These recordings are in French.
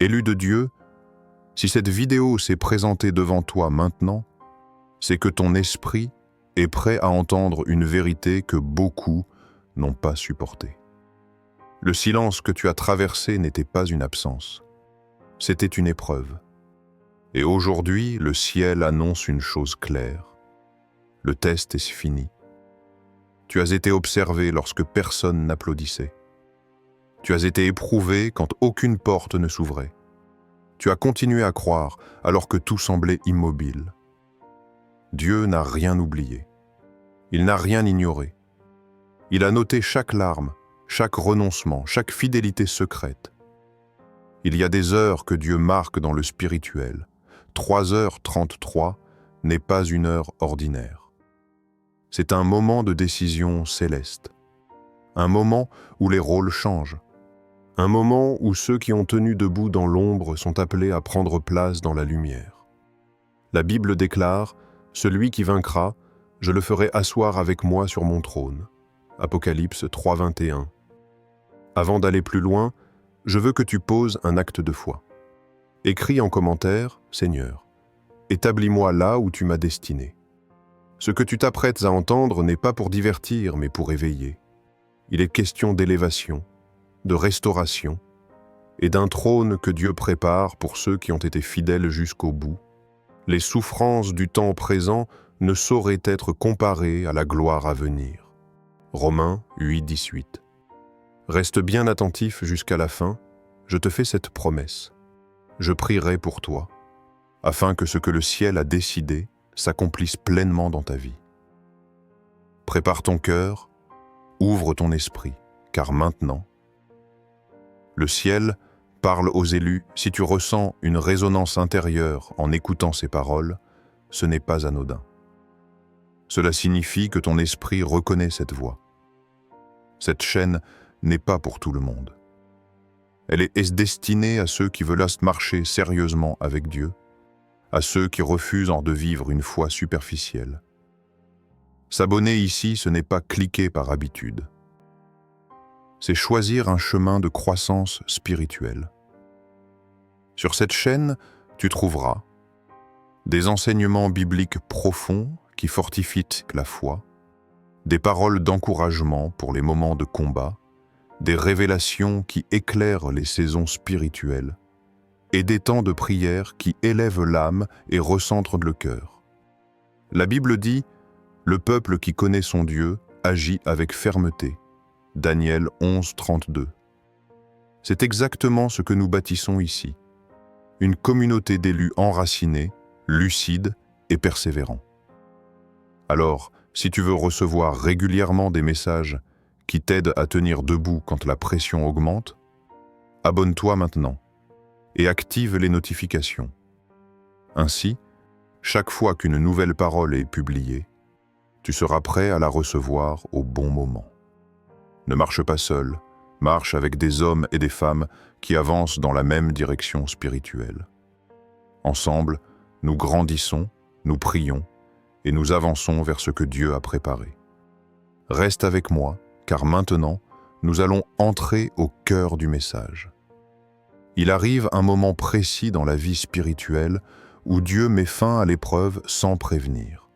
Élu de Dieu, si cette vidéo s'est présentée devant toi maintenant, c'est que ton esprit est prêt à entendre une vérité que beaucoup n'ont pas supportée. Le silence que tu as traversé n'était pas une absence, c'était une épreuve. Et aujourd'hui, le ciel annonce une chose claire. Le test est fini. Tu as été observé lorsque personne n'applaudissait. Tu as été éprouvé quand aucune porte ne s'ouvrait. Tu as continué à croire alors que tout semblait immobile. Dieu n'a rien oublié. Il n'a rien ignoré. Il a noté chaque larme, chaque renoncement, chaque fidélité secrète. Il y a des heures que Dieu marque dans le spirituel. 3h33 n'est pas une heure ordinaire. C'est un moment de décision céleste. Un moment où les rôles changent. Un moment où ceux qui ont tenu debout dans l'ombre sont appelés à prendre place dans la lumière. La Bible déclare « Celui qui vaincra, je le ferai asseoir avec moi sur mon trône ». Apocalypse 3:21. Avant d'aller plus loin, je veux que tu poses un acte de foi. Écris en commentaire « Seigneur, établis-moi là où tu m'as destiné ». Ce que tu t'apprêtes à entendre n'est pas pour divertir, mais pour éveiller. Il est question d'élévation, de restauration et d'un trône que Dieu prépare pour ceux qui ont été fidèles jusqu'au bout. Les souffrances du temps présent ne sauraient être comparées à la gloire à venir. Romains 8:18. Reste bien attentif jusqu'à la fin, je te fais cette promesse. Je prierai pour toi, afin que ce que le ciel a décidé s'accomplisse pleinement dans ta vie. Prépare ton cœur, ouvre ton esprit, car maintenant, le ciel parle aux élus. Si tu ressens une résonance intérieure en écoutant ces paroles, ce n'est pas anodin. Cela signifie que ton esprit reconnaît cette voix. Cette chaîne n'est pas pour tout le monde. Elle est destinée à ceux qui veulent marcher sérieusement avec Dieu, à ceux qui refusent de vivre une foi superficielle. S'abonner ici, ce n'est pas cliquer par habitude. C'est choisir un chemin de croissance spirituelle. Sur cette chaîne, tu trouveras des enseignements bibliques profonds qui fortifient la foi, des paroles d'encouragement pour les moments de combat, des révélations qui éclairent les saisons spirituelles et des temps de prière qui élèvent l'âme et recentrent le cœur. La Bible dit « Le peuple qui connaît son Dieu agit avec fermeté ». Daniel 11:32. C'est exactement ce que nous bâtissons ici. Une communauté d'élus enracinés, lucides et persévérants. Alors, si tu veux recevoir régulièrement des messages qui t'aident à tenir debout quand la pression augmente, abonne-toi maintenant et active les notifications. Ainsi, chaque fois qu'une nouvelle parole est publiée, tu seras prêt à la recevoir au bon moment. Ne marche pas seul, marche avec des hommes et des femmes qui avancent dans la même direction spirituelle. Ensemble, nous grandissons, nous prions et nous avançons vers ce que Dieu a préparé. Reste avec moi, car maintenant, nous allons entrer au cœur du message. Il arrive un moment précis dans la vie spirituelle où Dieu met fin à l'épreuve sans prévenir.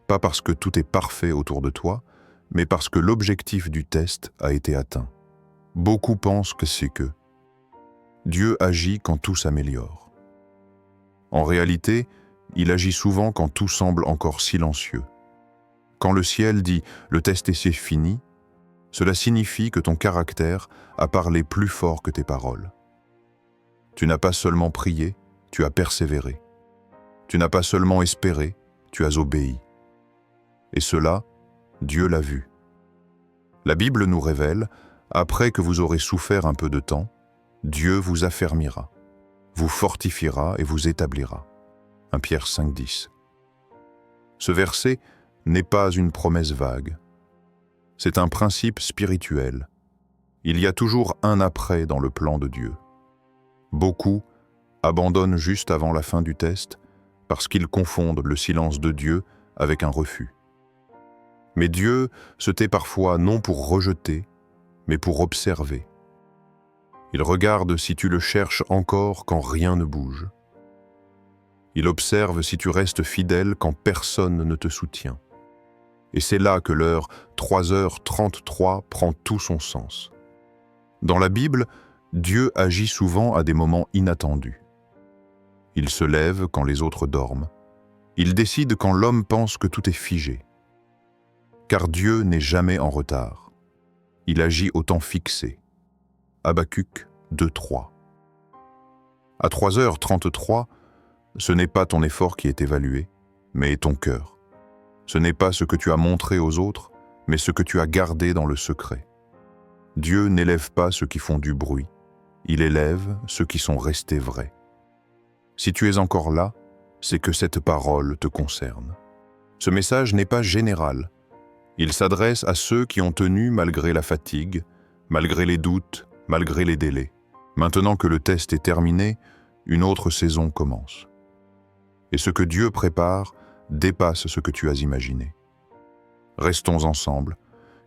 Pas parce que tout est parfait autour de toi, mais parce que l'objectif du test a été atteint. Beaucoup pensent que c'est que Dieu agit quand tout s'améliore. En réalité, il agit souvent quand tout semble encore silencieux. Quand le ciel dit « le test est fini », cela signifie que ton caractère a parlé plus fort que tes paroles. Tu n'as pas seulement prié, tu as persévéré. Tu n'as pas seulement espéré, tu as obéi. Et cela, Dieu l'a vu. La Bible nous révèle, après que vous aurez souffert un peu de temps, Dieu vous affermira, vous fortifiera et vous établira. 1 Pierre 5:10. Ce verset n'est pas une promesse vague. C'est un principe spirituel. Il y a toujours un après dans le plan de Dieu. Beaucoup abandonnent juste avant la fin du test parce qu'ils confondent le silence de Dieu avec un refus. Mais Dieu se tait parfois non pour rejeter, mais pour observer. Il regarde si tu le cherches encore quand rien ne bouge. Il observe si tu restes fidèle quand personne ne te soutient. Et c'est là que l'heure 3h33 prend tout son sens. Dans la Bible, Dieu agit souvent à des moments inattendus. Il se lève quand les autres dorment. Il décide quand l'homme pense que tout est figé. Car Dieu n'est jamais en retard. Il agit au temps fixé. Habacuc 2:3. À 3h33, ce n'est pas ton effort qui est évalué, mais ton cœur. Ce n'est pas ce que tu as montré aux autres, mais ce que tu as gardé dans le secret. Dieu n'élève pas ceux qui font du bruit, il élève ceux qui sont restés vrais. Si tu es encore là, c'est que cette parole te concerne. Ce message n'est pas général. Il s'adresse à ceux qui ont tenu malgré la fatigue, malgré les doutes, malgré les délais. Maintenant que le test est terminé, une autre saison commence. Et ce que Dieu prépare dépasse ce que tu as imaginé. Restons ensemble,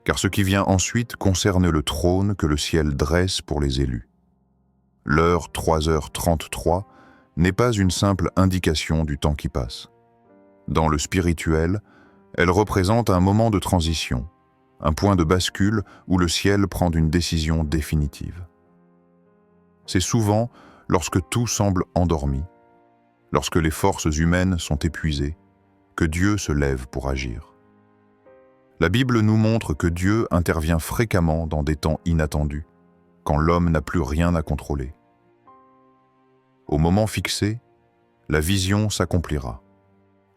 car ce qui vient ensuite concerne le trône que le ciel dresse pour les élus. L'heure 3h33 n'est pas une simple indication du temps qui passe. Dans le spirituel, elle représente un moment de transition, un point de bascule où le ciel prend une décision définitive. C'est souvent lorsque tout semble endormi, lorsque les forces humaines sont épuisées, que Dieu se lève pour agir. La Bible nous montre que Dieu intervient fréquemment dans des temps inattendus, quand l'homme n'a plus rien à contrôler. Au moment fixé, la vision s'accomplira.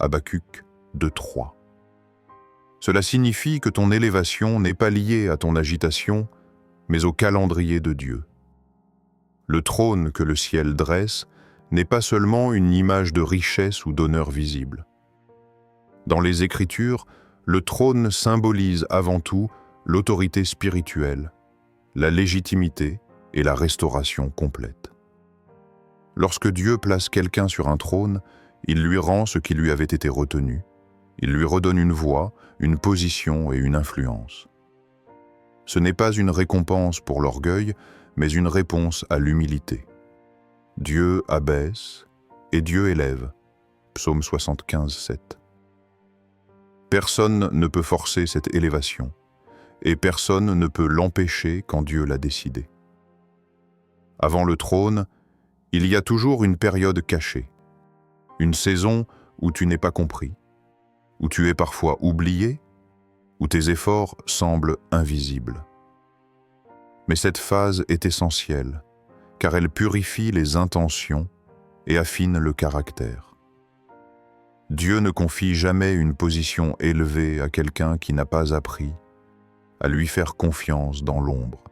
Habacuc 2:3. Cela signifie que ton élévation n'est pas liée à ton agitation, mais au calendrier de Dieu. Le trône que le ciel dresse n'est pas seulement une image de richesse ou d'honneur visible. Dans les Écritures, le trône symbolise avant tout l'autorité spirituelle, la légitimité et la restauration complète. Lorsque Dieu place quelqu'un sur un trône, il lui rend ce qui lui avait été retenu. Il lui redonne une voix, une position et une influence. Ce n'est pas une récompense pour l'orgueil, mais une réponse à l'humilité. Dieu abaisse et Dieu élève. Psaume 75:7. Personne ne peut forcer cette élévation, et personne ne peut l'empêcher quand Dieu l'a décidé. Avant le trône, il y a toujours une période cachée, une saison où tu n'es pas compris, où tu es parfois oublié, où tes efforts semblent invisibles. Mais cette phase est essentielle, car elle purifie les intentions et affine le caractère. Dieu ne confie jamais une position élevée à quelqu'un qui n'a pas appris à lui faire confiance dans l'ombre.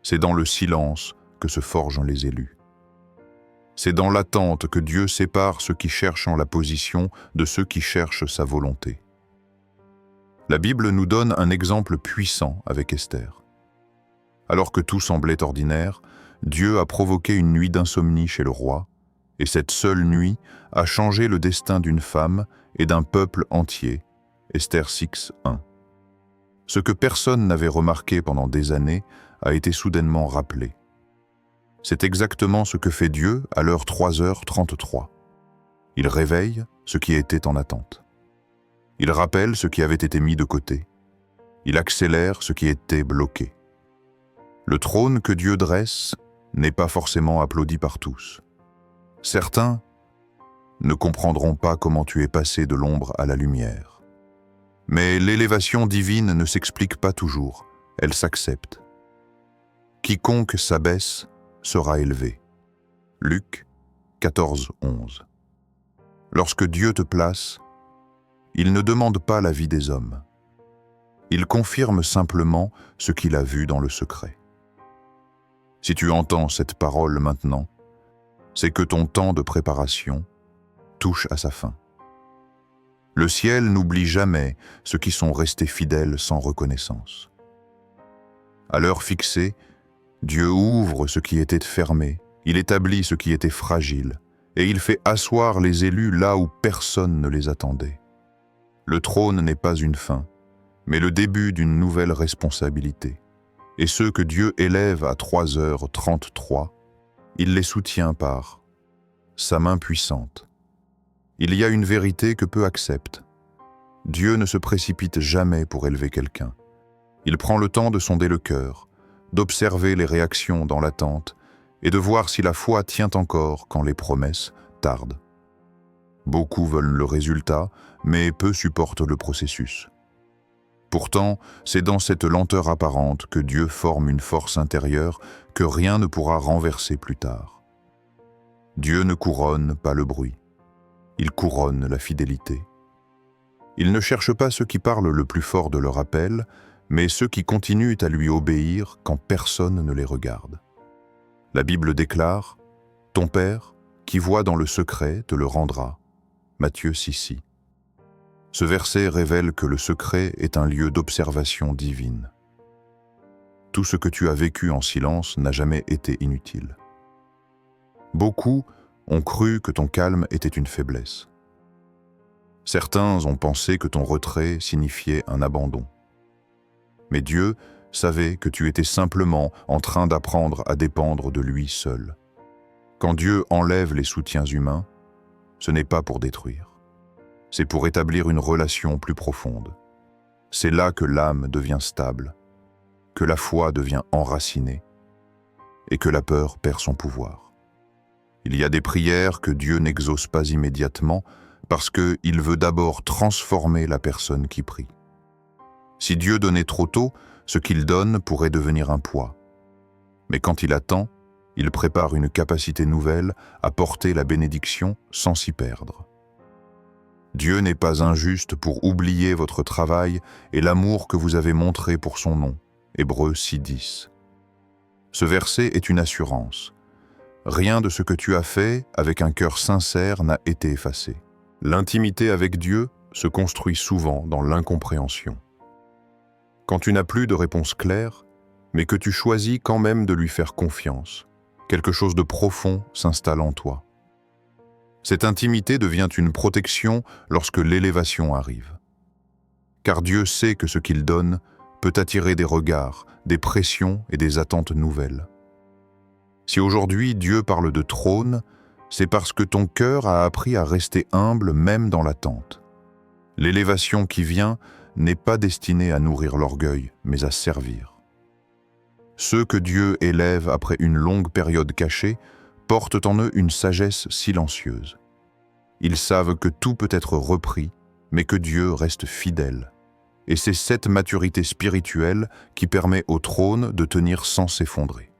C'est dans le silence que se forgent les élus. C'est dans l'attente que Dieu sépare ceux qui cherchent la position de ceux qui cherchent sa volonté. La Bible nous donne un exemple puissant avec Esther. Alors que tout semblait ordinaire, Dieu a provoqué une nuit d'insomnie chez le roi, et cette seule nuit a changé le destin d'une femme et d'un peuple entier. Esther 6:1. Ce que personne n'avait remarqué pendant des années a été soudainement rappelé. C'est exactement ce que fait Dieu à l'heure 3h33. Il réveille ce qui était en attente. Il rappelle ce qui avait été mis de côté. Il accélère ce qui était bloqué. Le trône que Dieu dresse n'est pas forcément applaudi par tous. Certains ne comprendront pas comment tu es passé de l'ombre à la lumière. Mais l'élévation divine ne s'explique pas toujours, elle s'accepte. Quiconque s'abaisse sera élevé. Luc 14:11. Lorsque Dieu te place, il ne demande pas l'avis des hommes. Il confirme simplement ce qu'il a vu dans le secret. Si tu entends cette parole maintenant, c'est que ton temps de préparation touche à sa fin. Le ciel n'oublie jamais ceux qui sont restés fidèles sans reconnaissance. À l'heure fixée, Dieu ouvre ce qui était fermé, il établit ce qui était fragile, et il fait asseoir les élus là où personne ne les attendait. Le trône n'est pas une fin, mais le début d'une nouvelle responsabilité. Et ceux que Dieu élève à 3h33, il les soutient par sa main puissante. Il y a une vérité que peu acceptent. Dieu ne se précipite jamais pour élever quelqu'un. Il prend le temps de sonder le cœur, d'observer les réactions dans l'attente et de voir si la foi tient encore quand les promesses tardent. Beaucoup veulent le résultat, mais peu supportent le processus. Pourtant, c'est dans cette lenteur apparente que Dieu forme une force intérieure que rien ne pourra renverser plus tard. Dieu ne couronne pas le bruit. Il couronne la fidélité. Il ne cherche pas ceux qui parlent le plus fort de leur appel, mais ceux qui continuent à lui obéir quand personne ne les regarde. La Bible déclare « Ton Père, qui voit dans le secret, te le rendra » Matthieu 6,6. Ce verset révèle que le secret est un lieu d'observation divine. Tout ce que tu as vécu en silence n'a jamais été inutile. Beaucoup ont cru que ton calme était une faiblesse. Certains ont pensé que ton retrait signifiait un abandon. Mais Dieu savait que tu étais simplement en train d'apprendre à dépendre de lui seul. Quand Dieu enlève les soutiens humains, ce n'est pas pour détruire. C'est pour établir une relation plus profonde. C'est là que l'âme devient stable, que la foi devient enracinée et que la peur perd son pouvoir. Il y a des prières que Dieu n'exauce pas immédiatement parce qu'il veut d'abord transformer la personne qui prie. Si Dieu donnait trop tôt, ce qu'il donne pourrait devenir un poids. Mais quand il attend, il prépare une capacité nouvelle à porter la bénédiction sans s'y perdre. Dieu n'est pas injuste pour oublier votre travail et l'amour que vous avez montré pour son nom. Hébreux 6,10. Ce verset est une assurance. Rien de ce que tu as fait avec un cœur sincère n'a été effacé. L'intimité avec Dieu se construit souvent dans l'incompréhension. Quand tu n'as plus de réponse claire, mais que tu choisis quand même de lui faire confiance, quelque chose de profond s'installe en toi. Cette intimité devient une protection lorsque l'élévation arrive. Car Dieu sait que ce qu'il donne peut attirer des regards, des pressions et des attentes nouvelles. Si aujourd'hui Dieu parle de trône, c'est parce que ton cœur a appris à rester humble même dans l'attente. L'élévation qui vient n'est pas destinée à nourrir l'orgueil, mais à servir. Ceux que Dieu élève après une longue période cachée portent en eux une sagesse silencieuse. Ils savent que tout peut être repris, mais que Dieu reste fidèle. Et c'est cette maturité spirituelle qui permet au trône de tenir sans s'effondrer.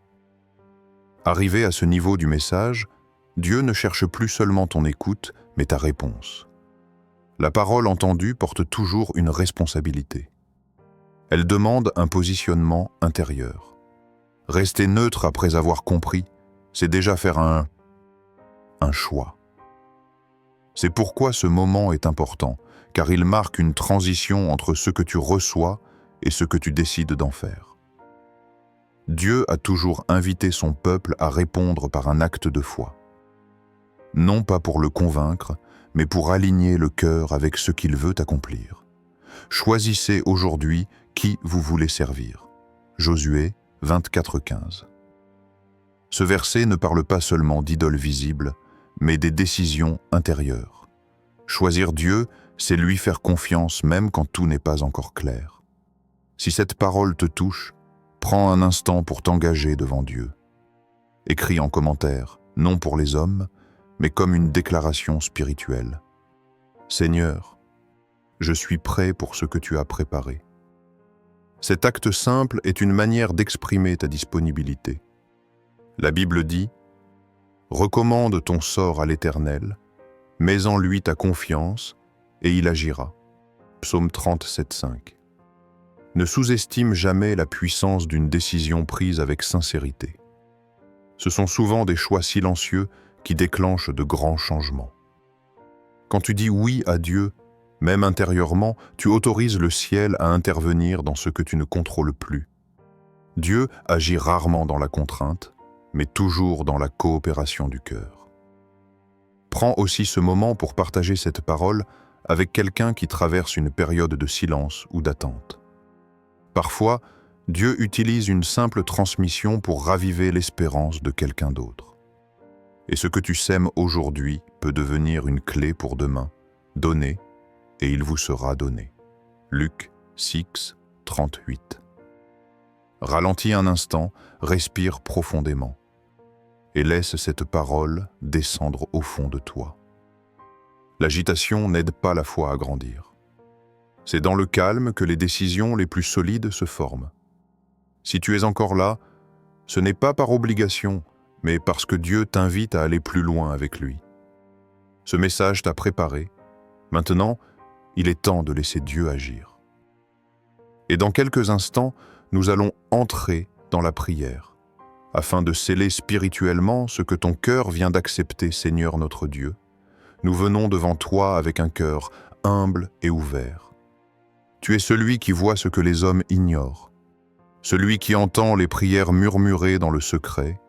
Arrivé à ce niveau du message, Dieu ne cherche plus seulement ton écoute, mais ta réponse. La parole entendue porte toujours une responsabilité. Elle demande un positionnement intérieur. Rester neutre après avoir compris, c'est déjà faire un choix. C'est pourquoi ce moment est important, car il marque une transition entre ce que tu reçois et ce que tu décides d'en faire. Dieu a toujours invité son peuple à répondre par un acte de foi. Non pas pour le convaincre, mais pour aligner le cœur avec ce qu'il veut accomplir. Choisissez aujourd'hui qui vous voulez servir. Josué 24:15. Ce verset ne parle pas seulement d'idoles visibles, mais des décisions intérieures. Choisir Dieu, c'est lui faire confiance même quand tout n'est pas encore clair. Si cette parole te touche, prends un instant pour t'engager devant Dieu. Écris en commentaire, non pour les hommes, mais comme une déclaration spirituelle. Seigneur, je suis prêt pour ce que tu as préparé. Cet acte simple est une manière d'exprimer ta disponibilité. La Bible dit « Recommande ton sort à l'Éternel, mets en lui ta confiance, et il agira. » Psaume 37,5. Ne sous-estime jamais la puissance d'une décision prise avec sincérité. Ce sont souvent des choix silencieux qui déclenchent de grands changements. Quand tu dis oui à Dieu, même intérieurement, tu autorises le ciel à intervenir dans ce que tu ne contrôles plus. Dieu agit rarement dans la contrainte, mais toujours dans la coopération du cœur. Prends aussi ce moment pour partager cette parole avec quelqu'un qui traverse une période de silence ou d'attente. Parfois, Dieu utilise une simple transmission pour raviver l'espérance de quelqu'un d'autre. Et ce que tu sèmes aujourd'hui peut devenir une clé pour demain. Donnez, et il vous sera donné. Luc 6, 38. Ralentis un instant, respire profondément, et laisse cette parole descendre au fond de toi. L'agitation n'aide pas la foi à grandir. C'est dans le calme que les décisions les plus solides se forment. Si tu es encore là, ce n'est pas par obligation, mais parce que Dieu t'invite à aller plus loin avec lui. Ce message t'a préparé. Maintenant, il est temps de laisser Dieu agir. Et dans quelques instants, nous allons entrer dans la prière, afin de sceller spirituellement ce que ton cœur vient d'accepter, Seigneur notre Dieu. Nous venons devant toi avec un cœur humble et ouvert. Tu es celui qui voit ce que les hommes ignorent, celui qui entend les prières murmurées dans le secret,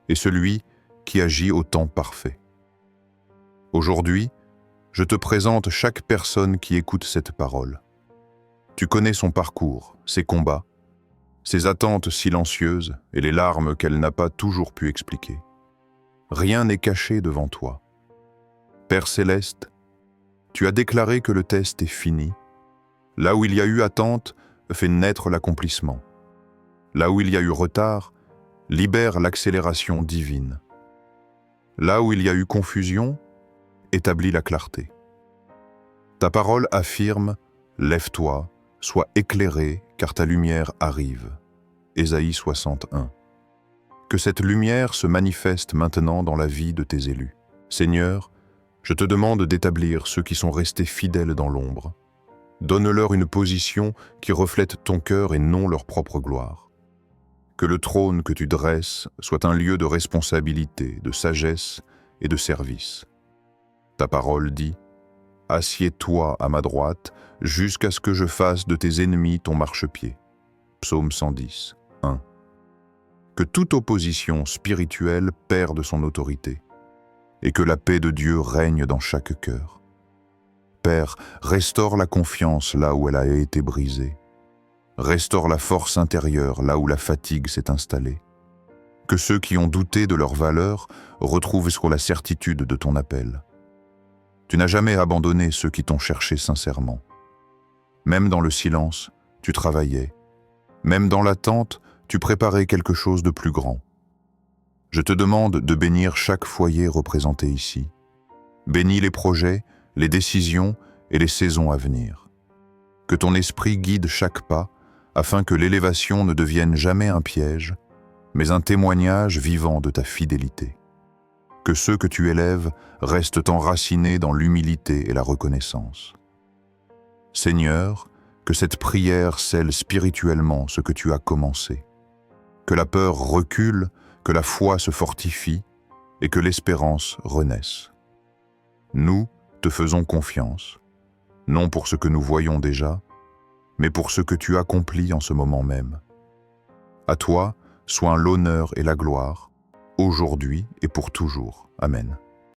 et celui qui agit au temps parfait. Aujourd'hui, je te présente chaque personne qui écoute cette parole. Tu connais son parcours, ses combats, ses attentes silencieuses et les larmes qu'elle n'a pas toujours pu expliquer. Rien n'est caché devant toi. Père céleste, tu as déclaré que le test est fini. Là où il y a eu attente, fais naître l'accomplissement. Là où il y a eu retard, libère l'accélération divine. Là où il y a eu confusion, établis la clarté. Ta parole affirme « Lève-toi, sois éclairé, car ta lumière arrive » Ésaïe 61. Que cette lumière se manifeste maintenant dans la vie de tes élus. Seigneur, je te demande d'établir ceux qui sont restés fidèles dans l'ombre. Donne-leur une position qui reflète ton cœur et non leur propre gloire. Que le trône que tu dresses soit un lieu de responsabilité, de sagesse et de service. Ta parole dit « Assieds-toi à ma droite jusqu'à ce que je fasse de tes ennemis ton marchepied. » Psaume 110, 1. Que toute opposition spirituelle perde son autorité et que la paix de Dieu règne dans chaque cœur. Père, restaure la confiance là où elle a été brisée. Restaure la force intérieure là où la fatigue s'est installée. Que ceux qui ont douté de leur valeur retrouvent sur la certitude de ton appel. Tu n'as jamais abandonné ceux qui t'ont cherché sincèrement. Même dans le silence, tu travaillais. Même dans l'attente, tu préparais quelque chose de plus grand. Je te demande de bénir chaque foyer représenté ici. Bénis les projets, les décisions et les saisons à venir. Que ton esprit guide chaque pas, afin que l'élévation ne devienne jamais un piège, mais un témoignage vivant de ta fidélité. Que ceux que tu élèves restent enracinés dans l'humilité et la reconnaissance. Seigneur, que cette prière scelle spirituellement ce que tu as commencé. Que la peur recule, que la foi se fortifie et que l'espérance renaisse. Nous te faisons confiance, non pour ce que nous voyons déjà, mais pour ce que tu accomplis en ce moment même. À toi soient l'honneur et la gloire, aujourd'hui et pour toujours. Amen.